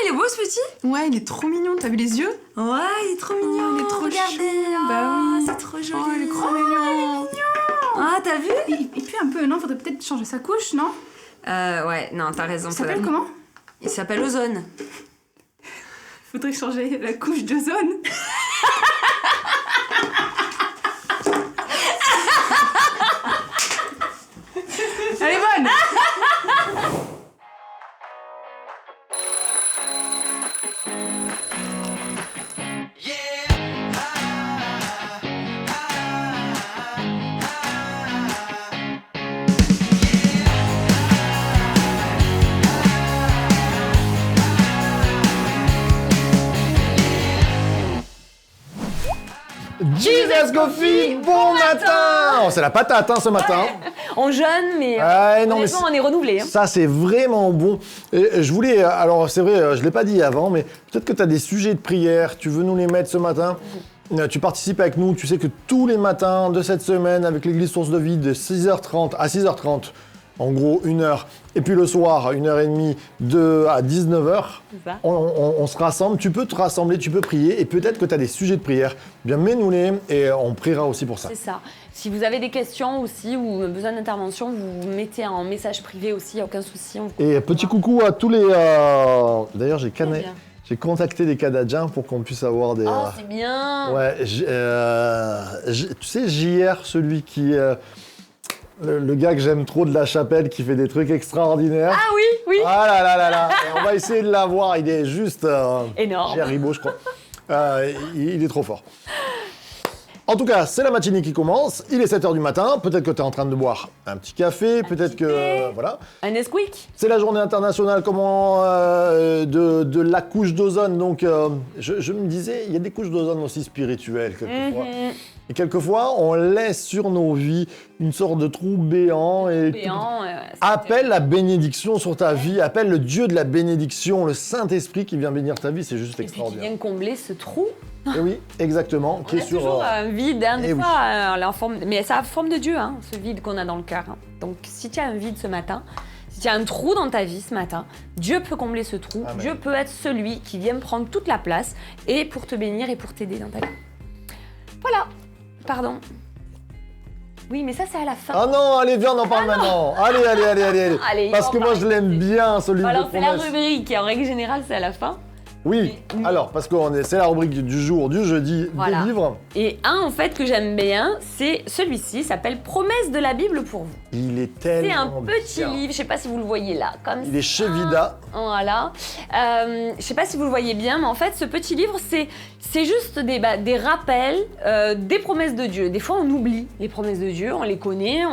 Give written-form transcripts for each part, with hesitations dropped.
il est beau ce petit. Ouais, il est trop mignon, t'as vu les yeux? Ouais, il est trop mignon. Il est trop regardez. chou. Bah oui. C'est trop joli. Oh, il est trop mignon. Ah, t'as vu? Il pue un peu, non? Faudrait peut-être changer sa couche, non? Ouais, non, t'as raison. Il s'appelle comment? Il s'appelle Ozone. Faudrait changer la couche d'ozone. Elle est bonne. Jesus Coffee, bon matin. Oh, c'est la patate ce matin. On jeûne, mais non, honnêtement, on est renouvelé. Ça, c'est vraiment bon. Et je voulais, alors c'est vrai, je ne l'ai pas dit avant, mais peut-être que tu as des sujets de prière, tu veux nous les mettre ce matin. Tu participes avec nous, tu sais que tous les matins de cette semaine, avec l'église Source de Vie, de 6h30 à 6h30, en gros 1 heure, et puis le soir, 1h30, à 19h, on se rassemble, tu peux te rassembler, tu peux prier, et peut-être que tu as des sujets de prière, bien mets-nous-les, et on priera aussi pour ça. C'est ça. Si vous avez des questions aussi, ou besoin d'intervention, vous vous mettez en message privé aussi, il n'y a aucun souci. Et petit coucou à tous les... D'ailleurs, j'ai contacté des Canadiens pour qu'on puisse avoir des... Oh, c'est bien. Ouais, tu sais, JR, celui qui... Le gars que j'aime trop de la chapelle, qui fait des trucs extraordinaires. Ah oui, oui. Ah là là là là. Et on va essayer de l'avoir, il est juste... énorme. JR Ribot, je crois. Il est trop fort. En tout cas, c'est la matinée qui commence, il est 7h du matin, peut-être que tu es en train de boire un petit café, peut-être que... voilà. Un Nesquik. C'est la journée internationale de la couche d'ozone, donc je me disais, il y a des couches d'ozone aussi spirituelles quelquefois. Et quelquefois, on laisse sur nos vies une sorte de trou béant. Appelle la bénédiction sur ta vie, appelle le Dieu de la bénédiction, le Saint-Esprit qui vient bénir ta vie, c'est juste extraordinaire. Et qui vient combler ce trou. Et oui, exactement. On a toujours un vide, des fois, mais ça a forme de Dieu, ce vide qu'on a dans le cœur. Donc si tu as un vide ce matin, si tu as un trou dans ta vie ce matin, Dieu peut combler ce trou. Amen. Dieu peut être celui qui vient prendre toute la place et pour te bénir et pour t'aider dans ta vie. Voilà, pardon. Oui, mais ça, c'est à la fin. Ah non, allez, viens, on en parle maintenant. Allez. Parce que moi, je l'aime bien, celui de promesse. Alors, c'est la rubrique, et en règle générale, c'est à la fin. Oui, alors, parce que c'est la rubrique du jour, du jeudi, des livres. Et en fait, que j'aime bien, c'est celui-ci, s'appelle « Promesse de la Bible pour vous ». Il est tellement C'est un petit livre, je sais pas si vous le voyez là, comme il est chez Vida. Voilà. Je sais pas si vous le voyez bien, mais en fait, ce petit livre, c'est juste des rappels des promesses de Dieu. Des fois, on oublie les promesses de Dieu, on les connaît,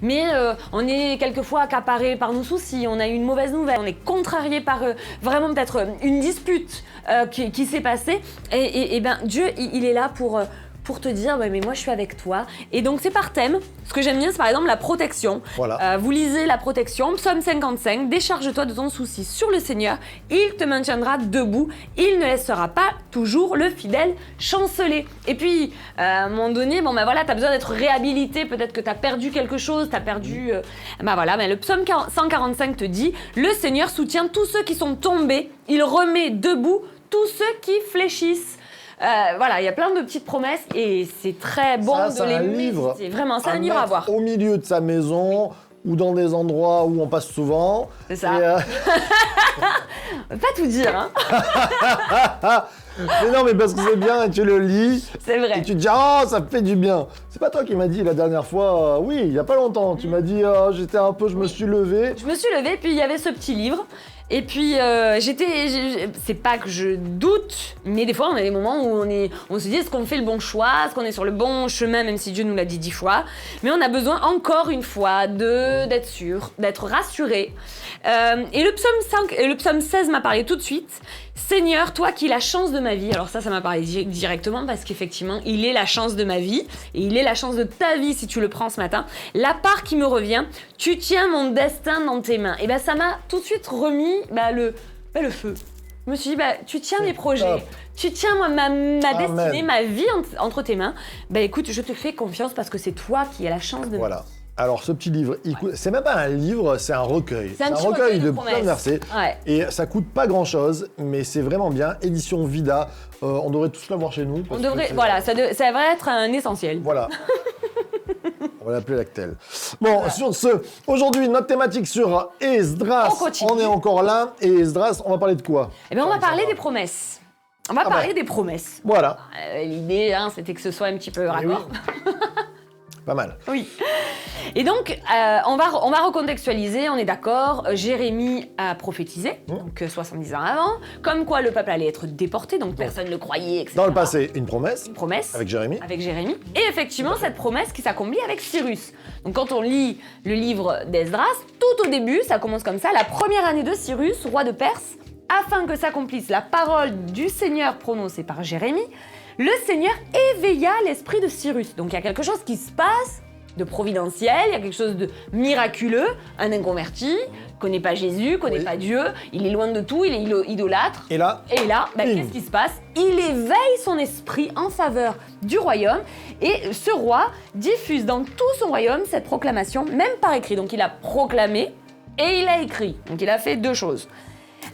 mais on est quelquefois accaparé par nos soucis, on a eu une mauvaise nouvelle, on est contrarié par vraiment peut-être une dispute qui s'est passée. Et ben, Dieu, il est là pour te dire, mais moi je suis avec toi. Et donc c'est par thème. Ce que j'aime bien, c'est par exemple la protection. Voilà. Vous lisez la protection, psaume 55, décharge-toi de ton souci sur le Seigneur, il te maintiendra debout, il ne laissera pas toujours le fidèle chanceler. Et puis, à un moment donné, t'as besoin d'être réhabilité, peut-être que t'as perdu quelque chose, t'as perdu... mais le psaume 145 te dit, le Seigneur soutient tous ceux qui sont tombés, il remet debout tous ceux qui fléchissent. Il y a plein de petites promesses et c'est très bon de les méditer. Vraiment, c'est un livre à voir. Au milieu de sa maison ou dans des endroits où on passe souvent. C'est ça. Pas tout dire, Mais non, mais parce que c'est bien et tu le lis. C'est vrai. Et tu te dis, ça me fait du bien. C'est pas toi qui m'as dit la dernière fois, oui, il y a pas longtemps, tu m'as dit, je me suis levé. Je me suis levée, puis il y avait ce petit livre. Et puis, c'est pas que je doute, mais des fois, on a des moments où on se dit, est-ce qu'on fait le bon choix? Est-ce qu'on est sur le bon chemin, même si Dieu nous l'a dit 10 fois? Mais on a besoin, encore une fois, d'être sûr, d'être rassuré. Et le psaume 16 m'a parlé tout de suite. Seigneur, toi qui es la chance de ma vie. Alors ça m'a parlé directement parce qu'effectivement, il est la chance de ma vie et il est la chance de ta vie si tu le prends ce matin. La part qui me revient, tu tiens mon destin dans tes mains. Et ça m'a tout de suite remis le feu. Je me suis dit, tu tiens mes projets, tu tiens ma destinée, ma vie entre tes mains. Écoute, je te fais confiance parce que c'est toi qui as la chance de ma vie. Alors, ce petit livre, c'est même pas un livre, c'est un recueil. C'est un petit recueil de promesses. plein de versets. Ouais. Et ça coûte pas grand-chose, mais c'est vraiment bien. Édition Vida. On devrait tous l'avoir chez nous. On devrait, voilà, ça devrait être un essentiel. Voilà. On va l'appeler Lactel. Bon, sur ce, aujourd'hui, notre thématique sur Esdras. On continue. On est encore là. Et Esdras, on va parler de quoi? Eh bien, on va parler des promesses. On va parler des promesses. Voilà. L'idée, c'était que ce soit un petit peu raccord. Oui. Pas mal. Oui. Et donc, on va recontextualiser, on est d'accord. Jérémie a prophétisé, donc 70 ans avant, comme quoi le peuple allait être déporté, donc personne ne le croyait, etc. Dans le passé, une promesse. Une promesse. Avec Jérémie. Avec Jérémie. Et effectivement, cette promesse qui s'accomplit avec Cyrus. Donc quand on lit le livre d'Esdras, tout au début, ça commence comme ça, la première année de Cyrus, roi de Perse, afin que s'accomplisse la parole du Seigneur prononcée par Jérémie, le Seigneur éveilla l'esprit de Cyrus. Donc il y a quelque chose qui se passe de providentiel, il y a quelque chose de miraculeux, un inconverti, connaît pas Jésus, connaît pas Dieu, il est loin de tout, il est idolâtre. Et là, qu'est-ce qui se passe? Il éveille son esprit en faveur du royaume et ce roi diffuse dans tout son royaume cette proclamation, même par écrit. Donc il a proclamé et il a écrit. Donc il a fait deux choses.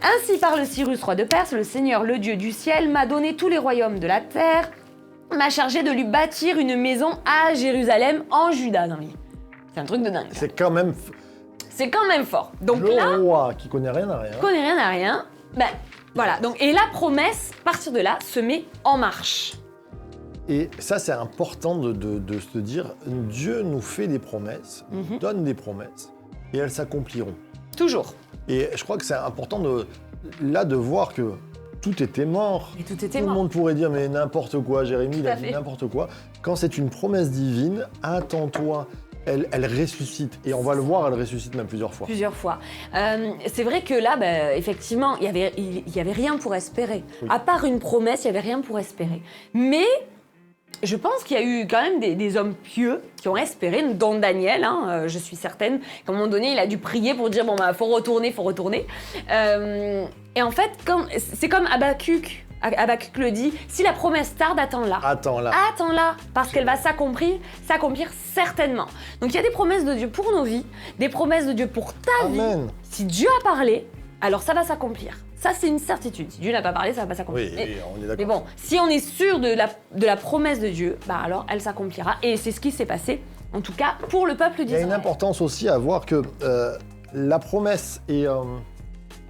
Ainsi parle Cyrus, roi de Perse, le Seigneur, le Dieu du ciel, m'a donné tous les royaumes de la terre, m'a chargé de lui bâtir une maison à Jérusalem, en Juda. Non mais, c'est un truc de dingue. c'est quand même C'est quand même fort. Donc le là, roi qui connaît rien à rien. connaît rien à rien. Ben, voilà. Donc, et la promesse, à partir de là, se met en marche. Et ça, c'est important de se dire, Dieu nous fait des promesses, nous donne des promesses, et elles s'accompliront. Toujours. Et je crois que c'est important de voir que tout était mort. Et tout était Tout le mort. monde pourrait dire, mais n'importe quoi, Jérémie, il à a dit fait. n'importe quoi. Quand c'est une promesse divine, attends-toi, elle ressuscite. Et on va le voir, elle ressuscite même plusieurs fois. Plusieurs fois. C'est vrai que là, effectivement, il y avait rien pour espérer. Oui. À part une promesse, il y avait rien pour espérer. Mais je pense qu'il y a eu quand même des hommes pieux qui ont espéré, dont Daniel, je suis certaine qu'à un moment donné, il a dû prier pour dire, faut retourner. Et en fait, c'est comme Habakkuk. Habakkuk le dit, si la promesse tarde, attends-la. Attends-la, parce qu'elle va s'accomplir certainement. Donc il y a des promesses de Dieu pour nos vies, des promesses de Dieu pour ta Amen. vie. Si Dieu a parlé, alors ça va s'accomplir. Ça, c'est une certitude. Si Dieu n'a pas parlé, ça va pas s'accomplir. Oui, on est d'accord. Mais bon, si on est sûr de la promesse de Dieu, alors elle s'accomplira. Et c'est ce qui s'est passé, en tout cas, pour le peuple Il y a d'Israël. une importance aussi à voir que la promesse est...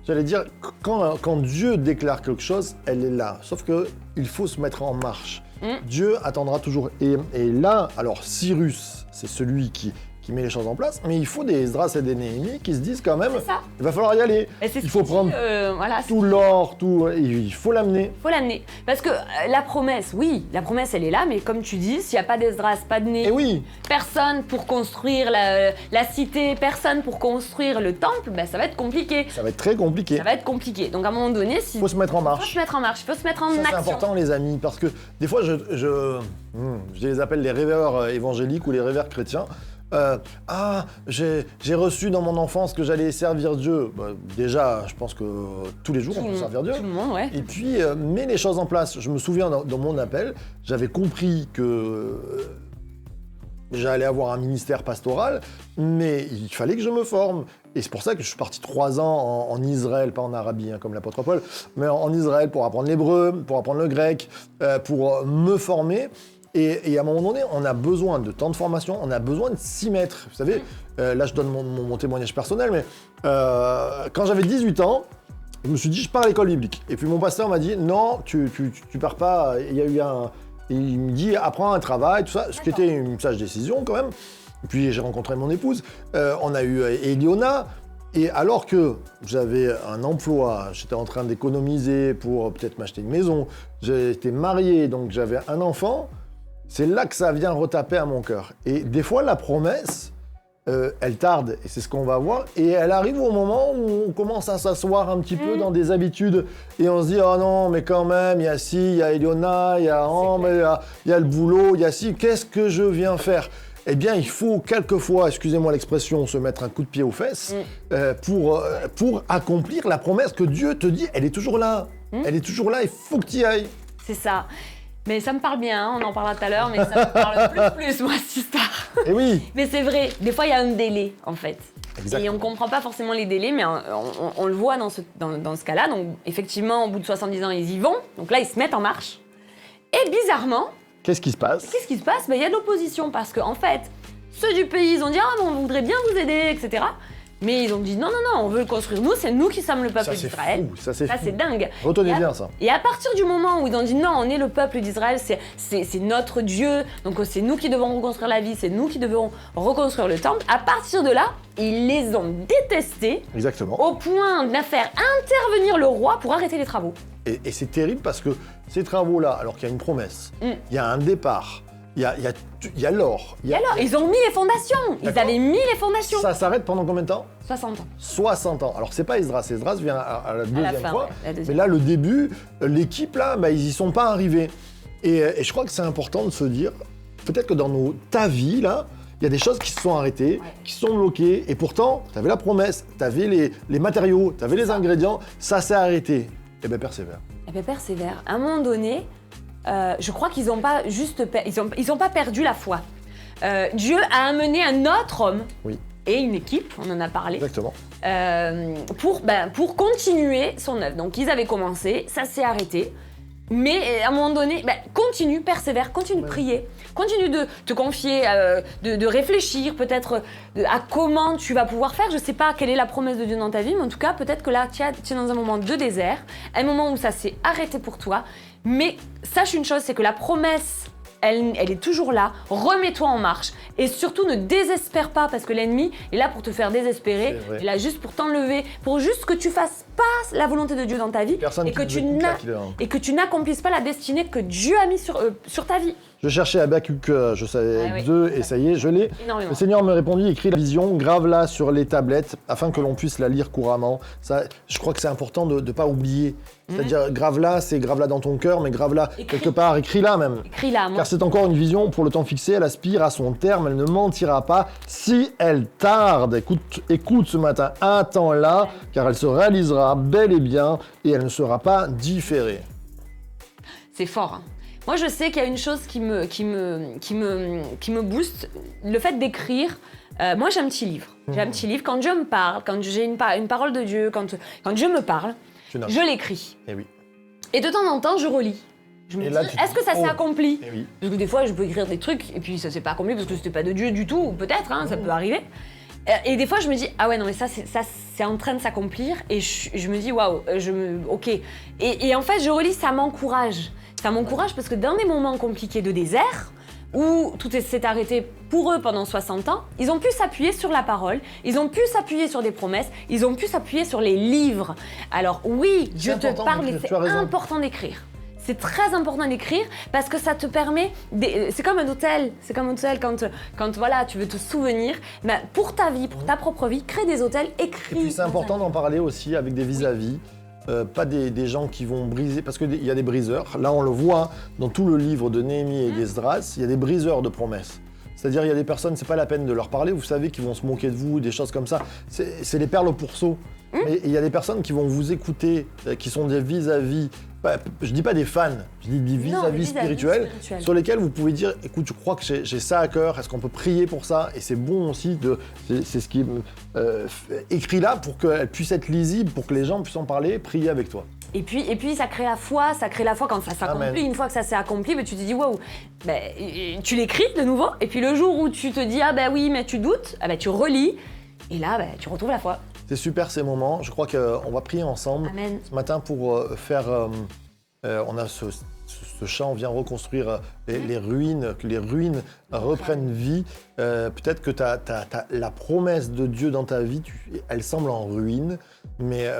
j'allais dire, quand Dieu déclare quelque chose, elle est là. Sauf qu'il faut se mettre en marche. Dieu attendra toujours. Et là, alors Cyrus, c'est celui qui met les choses en place, mais il faut des Esdras et des Néhémie qui se disent quand même, C'est ça. il va falloir y aller. Et c'est ce Il faut qu'il dit, prendre voilà, tout l'or, il faut l'amener. faut l'amener. Parce que la promesse, oui, la promesse, elle est là, mais comme tu dis, s'il n'y a pas d'Esdras, pas de Et Néhémie, oui, personne pour construire la cité, personne pour construire le temple, ça va être compliqué. ça va être très compliqué. Ça va être compliqué. Donc à un moment donné, Il faut se mettre en il faut marche. se mettre en marche, il faut se mettre en Ça, c'est action. important, les amis, parce que des fois, je les appelle les rêveurs évangéliques ou les rêveurs chrétiens. J'ai reçu dans mon enfance que j'allais servir Dieu. Déjà, je pense que tous les jours, on peut servir Dieu. Tout le monde, ouais. Et puis, mets les choses en place. Je me souviens, dans mon appel, j'avais compris que j'allais avoir un ministère pastoral, mais il fallait que je me forme. Et c'est pour ça que je suis parti 3 ans en Israël, pas en Arabie, comme l'apôtre Paul, mais en Israël pour apprendre l'hébreu, pour apprendre le grec, pour me former. Et à un moment donné, on a besoin de temps de formation, on a besoin de s'y mettre. Vous savez, là je donne mon témoignage personnel, mais quand j'avais 18 ans, je me suis dit, je pars à l'école biblique. Et puis mon pasteur m'a dit, non, tu pars pas. Il y a eu il me dit, apprends un travail, tout ça, ce qui était une sage décision quand même. Et puis j'ai rencontré mon épouse, on a eu Eliona. Et alors que j'avais un emploi, j'étais en train d'économiser pour peut-être m'acheter une maison, j'étais marié, donc j'avais un enfant. C'est là que ça vient retaper à mon cœur. Et des fois, la promesse, elle tarde, et c'est ce qu'on va voir, et elle arrive au moment où on commence à s'asseoir un petit peu dans des habitudes, et on se dit, oh non, mais quand même, il y a ci, il y a Eliona, il y a il y a le boulot, il y a ci, qu'est-ce que je viens faire ? Eh bien, il faut quelquefois, excusez-moi l'expression, se mettre un coup de pied aux fesses pour accomplir la promesse que Dieu te dit, elle est toujours là. Elle est toujours là, il faut que tu y ailles. C'est ça. Mais ça me parle bien, hein, on en parlera tout à l'heure, mais ça me parle plus, moi, cette histoire. Et oui. Mais c'est vrai, des fois, il y a un délai, en fait. Exactement. Et on ne comprend pas forcément les délais, mais on le voit dans ce cas-là. Donc, effectivement, au bout de 70 ans, ils y vont. Donc là, ils se mettent en marche. Et bizarrement, Qu'est-ce qui se passe? il y a de l'opposition, parce qu'en fait, ceux du pays, ils ont dit « Ah, on voudrait bien vous aider, etc. » Mais ils ont dit « Non, on veut le construire nous, c'est nous qui sommes le peuple d'Israël. » Ça, c'est fou. Ça, c'est dingue. Retenez bien ça. Et à partir du moment où ils ont dit non, on est le peuple d'Israël, c'est notre Dieu, donc c'est nous qui devons reconstruire la vie, c'est nous qui devons reconstruire le temple, à partir de là, ils les ont détestés Exactement. au point de faire intervenir le roi pour arrêter les travaux. Et c'est terrible parce que ces travaux-là, alors qu'il y a une promesse, il y a un départ, il y a l'or. Et alors, ils ont mis les fondations, ils D'accord. avaient mis les fondations. Ça s'arrête pendant combien de temps? 60 ans. 60 ans. Alors c'est pas Esdras vient à la deuxième fin, fois. ouais, la deuxième. Mais là, le début, l'équipe là, ils y sont pas arrivés. Et je crois que c'est important de se dire, peut-être que dans ta vie là, il y a des choses qui se sont arrêtées, qui se sont bloquées, et pourtant, tu avais la promesse, tu avais les matériaux, tu avais les ingrédients, ça s'est arrêté. Eh bien, persévère. Eh bien, persévère. À un moment donné, je crois qu'ils n'ont pas juste ils ont pas perdu la foi. Dieu a amené un autre homme et une équipe, on en a parlé, Exactement. pour continuer son œuvre. Donc ils avaient commencé, ça s'est arrêté. Mais à un moment donné, continue, persévère, continue de prier, continue de te confier, de réfléchir peut-être à comment tu vas pouvoir faire. Je ne sais pas quelle est la promesse de Dieu dans ta vie, mais en tout cas, peut-être que là, tu es dans un moment de désert, un moment où ça s'est arrêté pour toi. Mais sache une chose, c'est que la promesse, elle est toujours là. Remets-toi en marche. Et surtout, ne désespère pas, parce que l'ennemi est là pour te faire désespérer. Il est là juste pour t'enlever, pour juste que tu fasses pas la volonté de Dieu dans ta vie et que tu n'accomplisses pas la destinée que Dieu a mis sur ta vie. Je cherchais Habakkuk, je savais 2, et ça y est, je l'ai. Énormément. Le Seigneur me répondit, écris la vision, grave-la sur les tablettes, afin que l'on puisse la lire couramment. Ça, je crois que c'est important de ne pas oublier. C'est-à-dire, grave-la, c'est grave-la dans ton cœur, mais grave-la quelque part, écris-la même. Écris-la, moi. Car c'est encore une vision pour le temps fixé, elle aspire à son terme, elle ne mentira pas. Si elle tarde, écoute ce matin, attends-la, car elle se réalisera bel et bien, et elle ne sera pas différée. C'est fort, hein. Moi, je sais qu'il y a une chose qui me booste, le fait d'écrire. Moi, j'ai un petit livre. J'ai un petit livre. Quand Dieu me parle, quand j'ai une parole de Dieu, quand Dieu me parle, je l'écris. Et oui. Et de temps en temps, je relis. Je me dis, est-ce que ça s'est accompli? Et oui. Parce que des fois, je peux écrire des trucs et puis ça s'est pas accompli parce que c'était pas de Dieu du tout, ou peut-être, hein, ça peut arriver. Et des fois, je me dis, ah ouais, non, mais ça c'est en train de s'accomplir. Et je me dis, waouh, ok. Et en fait, je relis, ça m'encourage. Ça m'encourage parce que dans des moments compliqués de désert, où tout s'est arrêté pour eux pendant 60 ans, ils ont pu s'appuyer sur la parole, ils ont pu s'appuyer sur des promesses, ils ont pu s'appuyer sur les livres. Alors oui, Dieu te parle, mais c'est important d'écrire. C'est très important d'écrire parce que ça te permet, c'est comme un hôtel, quand voilà, tu veux te souvenir, mais pour ta vie, pour ta propre vie, crée des hôtels, écris. Et puis c'est important d'en parler aussi avec des vis-à-vis. Pas des gens qui vont briser, parce qu'il y a des briseurs. Là, on le voit dans tout le livre de Néhémie et d'Esdras, il y a des briseurs de promesses. C'est-à-dire, il y a des personnes, c'est pas la peine de leur parler, vous savez, qui vont se moquer de vous, des choses comme ça. C'est les perles au pourceau. Mais il y a des personnes qui vont vous écouter, qui sont des vis-à-vis, je dis pas des fans, je dis des vis-à-vis spirituels, sur lesquels vous pouvez dire, écoute, je crois que j'ai ça à cœur, est-ce qu'on peut prier pour ça? Et c'est bon aussi, c'est ce qui est écrit là pour qu'elle puisse être lisible, pour que les gens puissent en parler, prier avec toi. Et puis ça crée la foi quand ça s'accomplit. Une fois que ça s'est accompli, tu te dis waouh, tu l'écris de nouveau, et puis le jour où tu te dis ah ben oui, mais tu doutes, tu relis, et là tu retrouves la foi. C'est super ces moments, je crois qu'on va prier ensemble. Amen. Ce matin pour faire, on a ce chant, on vient reconstruire les ruines, que les ruines reprennent vie. Peut-être que la promesse de Dieu dans ta vie, elle semble en ruine, mais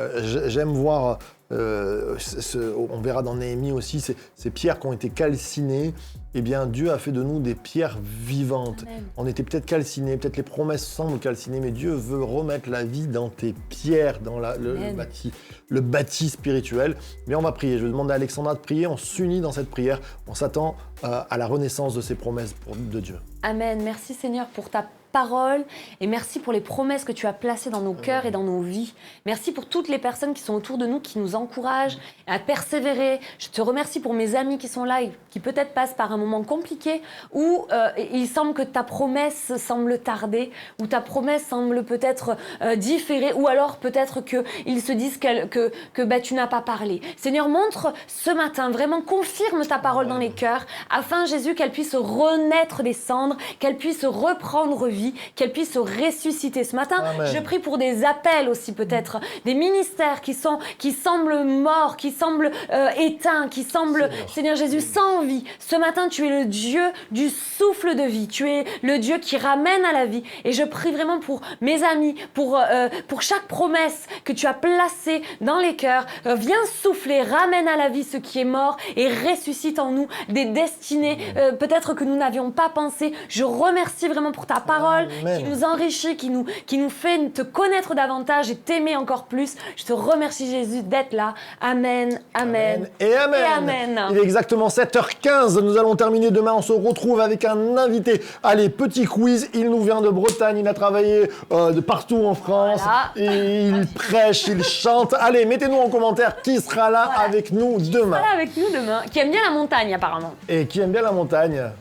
j'aime voir, on verra dans Néhémie aussi, ces pierres qui ont été calcinées. Eh bien, Dieu a fait de nous des pierres vivantes. Amen. On était peut-être calcinés, peut-être les promesses semblent calcinées, mais Dieu veut remettre la vie dans tes pierres, dans le bâti spirituel. Mais on va prier. Je vais demander à Alexandra de prier. On s'unit dans cette prière. On s'attend à la renaissance de ces promesses de Dieu. Amen. Merci Seigneur pour ta parole et merci pour les promesses que tu as placées dans nos cœurs et dans nos vies. Merci pour toutes les personnes qui sont autour de nous, qui nous encouragent à persévérer. Je te remercie pour mes amis qui sont là et qui peut-être passent par un moment compliqué où il semble que ta promesse semble tarder, où ta promesse semble peut-être différer, ou alors peut-être qu'ils se disent que tu n'as pas parlé. Seigneur, montre ce matin, vraiment confirme ta parole dans les cœurs, afin, Jésus, qu'elle puisse renaître des cendres, qu'elle puisse reprendre vie, qu'elle puisse ressusciter. Ce matin, Amen. je prie pour des appels aussi peut-être, des ministères qui semblent morts, qui semblent éteints, qui semblent, Seigneur Jésus, sans vie. Ce matin, tu es le Dieu du souffle de vie, tu es le Dieu qui ramène à la vie. Et je prie vraiment pour mes amis, pour chaque promesse que tu as placée dans les cœurs. Viens souffler, ramène à la vie ce qui est mort et ressuscite en nous des destinées peut-être que nous n'avions pas pensé. Je remercie vraiment pour ta parole qui nous enrichit, qui nous fait te connaître davantage et t'aimer encore plus. Je te remercie Jésus d'être là. Amen, amen, et amen. Et amen. Il est exactement 7h15. Nous allons terminer demain. On se retrouve avec un invité. Allez, petit quiz. Il nous vient de Bretagne. Il a travaillé de partout en France. Voilà. Et il prêche, il chante. Allez, mettez-nous en commentaire qui sera là avec nous demain. Voilà avec nous demain. Qui aime bien la montagne apparemment. Et qui aime bien la montagne.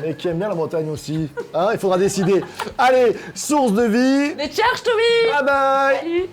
Mais qui aime bien la montagne aussi. Hein, il faudra décider. Allez, source de vie. The Church to be. Bye bye. Salut.